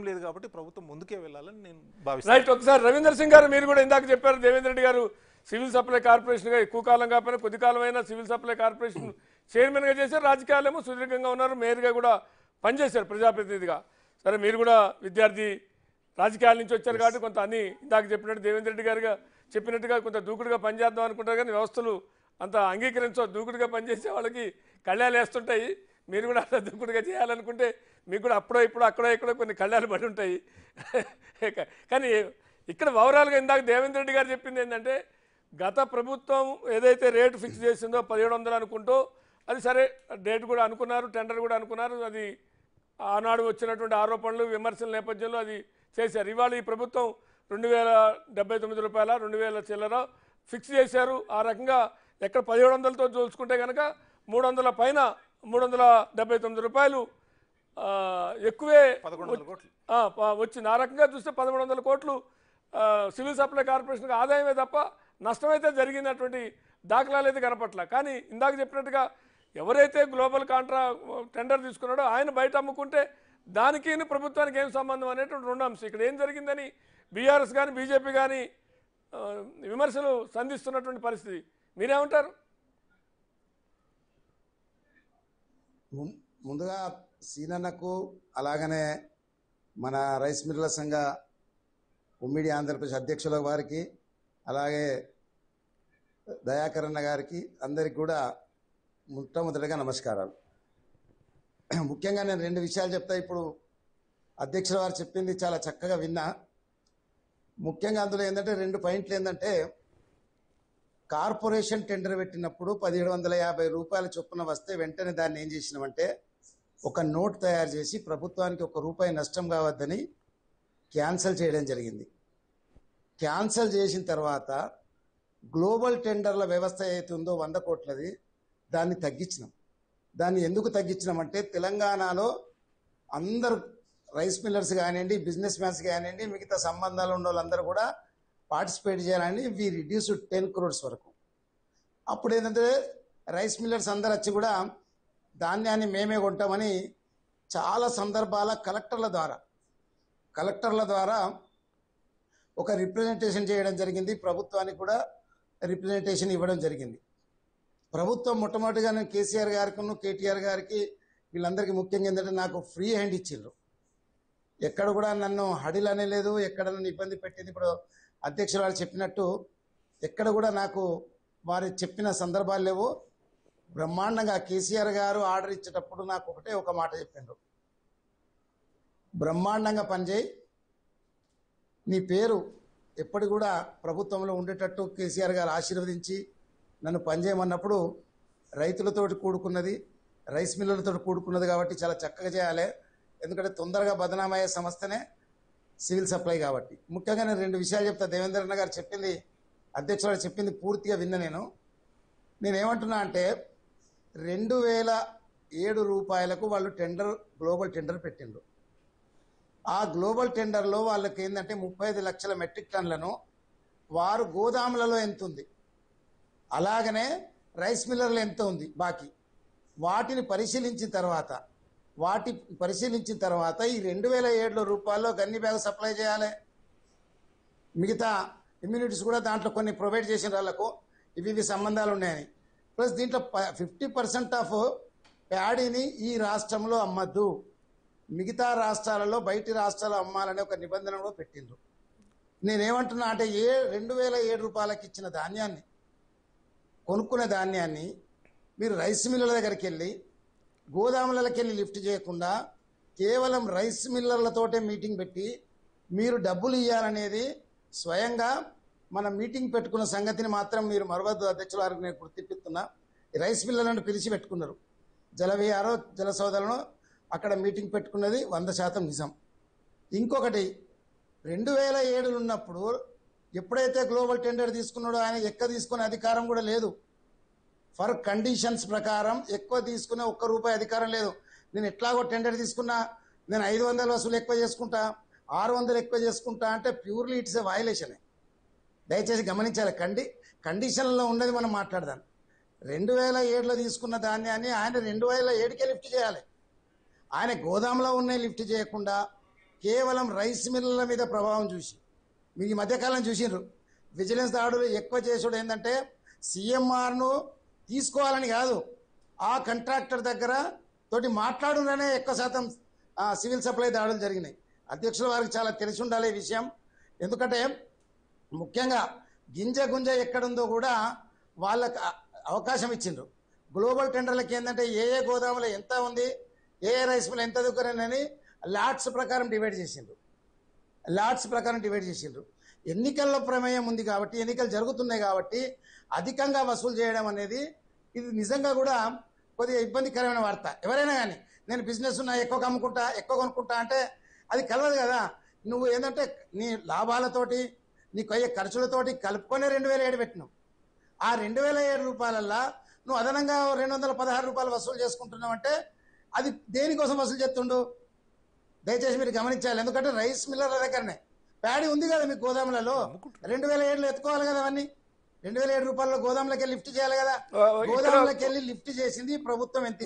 లేదు కాబట్టి ప్రభుత్వం ముందుకే వెళ్ళాలని నేను భావిస్తాను. రైట్. ఒకసారి రవీందర్ సింగ్ గారు, మీరు కూడా ఇందాక చెప్పారు దేవేంద్ర రెడ్డి గారు సివిల్ సప్లై కార్పొరేషన్గా ఎక్కువ కాలం కాకపోయినా కొద్ది కాలమైనా సివిల్ సప్లై కార్పొరేషన్ చైర్మన్గా చేశారు, రాజకీయాలేమో సుదీర్ఘంగా ఉన్నారు, మేయర్గా కూడా పనిచేశారు ప్రజాప్రతినిధిగా. సరే, మీరు కూడా విద్యార్థి రాజకీయాల నుంచి వచ్చారు కాబట్టి కొంత అన్ని ఇందాక చెప్పినట్టు దేవేంద్ర రెడ్డి గారుగా చెప్పినట్టుగా కొంత దూకుడుగా పనిచేద్దాం అనుకుంటారు, కానీ వ్యవస్థలు అంత అంగీకరించో. దూకుడుగా పనిచేసే వాళ్ళకి కళ్యాలు వేస్తుంటాయి, మీరు కూడా అట్లా దూకుడుగా చేయాలనుకుంటే మీకు కూడా అప్పుడో ఇప్పుడు అక్కడో ఇక్కడో కొన్ని కళ్యాలు పడి ఉంటాయి. కానీ ఇక్కడ ఓవరాల్గా ఇందాక దేవేంద్ర రెడ్డి గారు చెప్పింది ఏంటంటే, గత ప్రభుత్వం ఏదైతే రేటు ఫిక్స్ చేసిందో 1700 అనుకుంటూ, అది సరే డేట్ కూడా అనుకున్నారు, టెండర్ కూడా అనుకున్నారు, అది ఆనాడు వచ్చినటువంటి ఆరోపణలు విమర్శల నేపథ్యంలో అది చేశారు. ఇవాళ ఈ ప్రభుత్వం 2079 రూపాయల 2000 చిల్లర ఫిక్స్ చేశారు. ఆ రకంగా ఎక్కడ 1700తో చూసుకుంటే కనుక 300 పైన 379 రూపాయలు ఎక్కువే వచ్చింది. ఆ రకంగా చూస్తే 1300 కోట్లు సివిల్ సప్లై కార్పొరేషన్కి ఆదాయమే తప్ప నష్టమైతే జరిగినటువంటి దాఖలాలు అయితే కనపట్ల. కానీ ఇందాక చెప్పినట్టుగా ఎవరైతే గ్లోబల్ టెండర్ తీసుకున్నాడో ఆయన బయట అమ్ముకుంటే దానికి ప్రభుత్వానికి ఏం సంబంధం అనేటువంటి రెండు అంశం. ఇక్కడ ఏం జరిగిందని బీఆర్ఎస్ కానీ బీజేపీ కానీ విమర్శలు సంధిస్తున్నటువంటి పరిస్థితి, మీరేమంటారు? ముందుగా సీనన్నకు, అలాగనే మన రైస్ మిల్లర్ల సంఘ ఉమ్మడి ఆంధ్రప్రదేశ్ అధ్యక్షుల వారికి, అలాగే దయాకరణ గారికి, అందరికి కూడా మొట్టమొదటిగా నమస్కారాలు. ముఖ్యంగా నేను 2 విషయాలు చెప్తా. ఇప్పుడు అధ్యక్షుల వారు చెప్పింది చాలా చక్కగా విన్నా. ముఖ్యంగా అందులో ఏంటంటే 2 పాయింట్లు ఏంటంటే, కార్పొరేషన్ టెండర్ పెట్టినప్పుడు 1750 రూపాయల చొప్పున వస్తే వెంటనే దాన్ని ఏం చేసినామంటే ఒక నోట్ తయారు చేసి ప్రభుత్వానికి ₹1 నష్టం కావద్దని క్యాన్సిల్ చేయడం జరిగింది. క్యాన్సిల్ చేసిన తర్వాత గ్లోబల్ టెండర్ల వ్యవస్థ ఏదైతే ఉందో 100 కోట్లది, దాన్ని తగ్గించినాం. దాన్ని ఎందుకు తగ్గించినామంటే, తెలంగాణలో అందరూ రైస్ మిల్లర్స్ కానివ్వండి, బిజినెస్ మ్యాన్స్ కానివ్వండి, మిగతా సంబంధాలు ఉన్న వాళ్ళందరూ కూడా పార్టిసిపేట్ చేయాలని వి రిడ్యూస్ 10 crores వరకు. అప్పుడు ఏంటంటే రైస్ మిల్లర్స్ అందరు వచ్చి కూడా ధాన్యాన్ని మేమే కొంటామని చాలా సందర్భాల కలెక్టర్ల ద్వారా ఒక రిప్రజెంటేషన్ చేయడం జరిగింది. ప్రభుత్వానికి కూడా రిప్రజెంటేషన్ ఇవ్వడం జరిగింది. ప్రభుత్వం మొట్టమొదటిగా నేను కేసీఆర్ గారికి, కేటీఆర్ గారికి, వీళ్ళందరికీ ముఖ్యంగా ఏంటంటే నాకు ఫ్రీ హ్యాండ్ ఇచ్చిండ్రు. ఎక్కడ కూడా నన్ను హడిల్ అనలేదు, ఎక్కడ నన్ను ఇబ్బంది పెట్టింది. ఇప్పుడు అధ్యక్షులు వారు చెప్పినట్టు ఎక్కడ కూడా నాకు వారు చెప్పిన సందర్భాలు లేవు. బ్రహ్మాండంగా కేసీఆర్ గారు ఆర్డర్ ఇచ్చేటప్పుడు నాకు ఒక మాట చెప్పిండ్రు, బ్రహ్మాండంగా పనిచేయి, నీ పేరు ఎప్పటి కూడా ప్రభుత్వంలో ఉండేటట్టు కేసీఆర్ గారు ఆశీర్వదించి నన్ను పనిచేయమన్నప్పుడు రైతులతోటి కూడుకున్నది, రైస్ మిల్లర్లతో కూడుకున్నది కాబట్టి చాలా చక్కగా చేయాలి. ఎందుకంటే తొందరగా బదనామయ్యే సంస్థనే సివిల్ సప్లై కాబట్టి. ముఖ్యంగా నేను 2 విషయాలు చెప్తా. దేవేంద్ర అన్న గారు చెప్పింది, అధ్యక్షుడు చెప్పింది పూర్తిగా విన్నా. నేనేమంటున్నా అంటే 2007 రూపాయలకు వాళ్ళు గ్లోబల్ టెండర్ పెట్టిండ్రు. ఆ గ్లోబల్ టెండర్లో వాళ్ళకి ఏంటంటే 35 లక్షల మెట్రిక్ టన్లను వారు గోదాములలో ఎంత ఉంది, అలాగనే రైస్ మిల్లర్లు ఎంత ఉంది బాకీ, వాటిని పరిశీలించిన తర్వాత ఈ 2007 రూపాయల్లో గన్ని బ్యాగ్ సప్లై చేయాలి. మిగతా ఇమ్యూనిటీస్ కూడా దాంట్లో కొన్ని ప్రొవైడ్ చేసిన వాళ్ళకు ఇవి సంబంధాలు ఉన్నాయని. ప్లస్ దీంట్లో 50% ఆఫ్ ప్యాడీని ఈ రాష్ట్రంలో అమ్మద్దు, మిగతా రాష్ట్రాలలో బయటి రాష్ట్రాలు అమ్మాలనే ఒక నిబంధన కూడా పెట్టిండ్రు. నేనేమంటున్నా అంటే 2007 రూపాయలకి ఇచ్చిన ధాన్యాన్ని, కొనుక్కునే ధాన్యాన్ని మీరు రైస్ మిల్లర్ల దగ్గరికి వెళ్ళి గోదాములకి వెళ్ళి లిఫ్ట్ చేయకుండా కేవలం రైస్ మిల్లర్లతోటే మీటింగ్ పెట్టి మీరు డబ్బులు ఇవ్వాలనేది స్వయంగా మన మీటింగ్ పెట్టుకున్న సంగతిని మాత్రం మీరు మరవద్దు. అధ్యక్షుల వారికి నేను గుర్తిస్తున్నా. రైస్ మిల్లర్లను పిలిచి పెట్టుకున్నారు, జలవిహారో జల సోదరులను అక్కడ మీటింగ్ పెట్టుకున్నది 100% నిజం. ఇంకొకటి 2007 ఉన్నప్పుడు ఎప్పుడైతే గ్లోబల్ టెండర్ తీసుకున్నాడో ఆయన ఎక్కువ తీసుకునే అధికారం కూడా లేదు. ఫర్ కండిషన్స్ ప్రకారం ఎక్కువ తీసుకునే ₹1 అధికారం లేదు. నేను ఎట్లాగో టెండర్ తీసుకున్నా, నేను 500 వసూలు ఎక్కువ చేసుకుంటా, 600 ఎక్కువ చేసుకుంటా అంటే ప్యూర్లీ ఇట్స్ ఎ వయలేషనే. దయచేసి గమనించాలి. కండిషన్లో ఉన్నది మనం మాట్లాడదాం. 2007లో తీసుకున్న ధాన్యాన్ని ఆయన 2007కే లిఫ్ట్ చేయాలి. ఆయన గోదాంలో ఉన్నాయి లిఫ్ట్ చేయకుండా కేవలం రైస్ మిల్లుల మీద ప్రభావం చూసి మీరు ఈ మధ్యకాలం చూసిండ్రు విజిలెన్స్ దాడులు ఎక్కువ చేసుడు ఏంటంటే సిఎంఆర్ను తీసుకోవాలని కాదు, ఆ కాంట్రాక్టర్ దగ్గర తోటి మాట్లాడుననే ఎక్కువ శాతం సివిల్ సప్లై దాడులు జరిగినాయి. అధ్యక్షుల వారికి చాలా తెలిసి ఉండాలి ఈ విషయం. ఎందుకంటే ముఖ్యంగా గింజ గుంజ ఎక్కడుందో కూడా వాళ్ళకు అవకాశం ఇచ్చిండ్రు. గ్లోబల్ టెండర్లకి ఏంటంటే ఏ గోదాములో ఎంత ఉంది, ఏ రైస్ మిల్ ఎంత దగ్గరని లాట్స్ ప్రకారం డివైడ్ చేసిండ్రు. ఎన్నికల్లో ప్రమేయం ఉంది కాబట్టి, ఎన్నికలు జరుగుతున్నాయి కాబట్టి అధికంగా వసూలు చేయడం అనేది ఇది నిజంగా కూడా కొద్దిగా ఇబ్బందికరమైన వార్త. ఎవరైనా కానీ నేను బిజినెస్ ఉన్నా ఎక్కువ అమ్ముకుంటా ఎక్కువ కొనుక్కుంటా అంటే అది కలవదు కదా. నువ్వు ఏంటంటే నీ లాభాలతోటి నీకు అయ్యే ఖర్చులతోటి కలుపుకొని 2007 పెట్టినావు. ఆ 2007 రూపాయలల్లా నువ్వు అదనంగా 216 రూపాయలు వసూలు చేసుకుంటున్నావు అంటే అది దేనికోసం వసూలు చేస్తుండు దయచేసి మీరు గమనించాలి. ఎందుకంటే రైస్ మిల్లర్ల దగ్గరనే ప్యాడీ ఉంది కదా మీ గోదాములలో, 2007లో ఎత్తుకోవాలి కదా అవన్నీ. 2007 రూపాయల్లో గోదాములకి వెళ్ళి లిఫ్ట్ చేయాలి కదా. గోదాములకి వెళ్ళి లిఫ్ట్ చేసింది ప్రభుత్వం ఎంత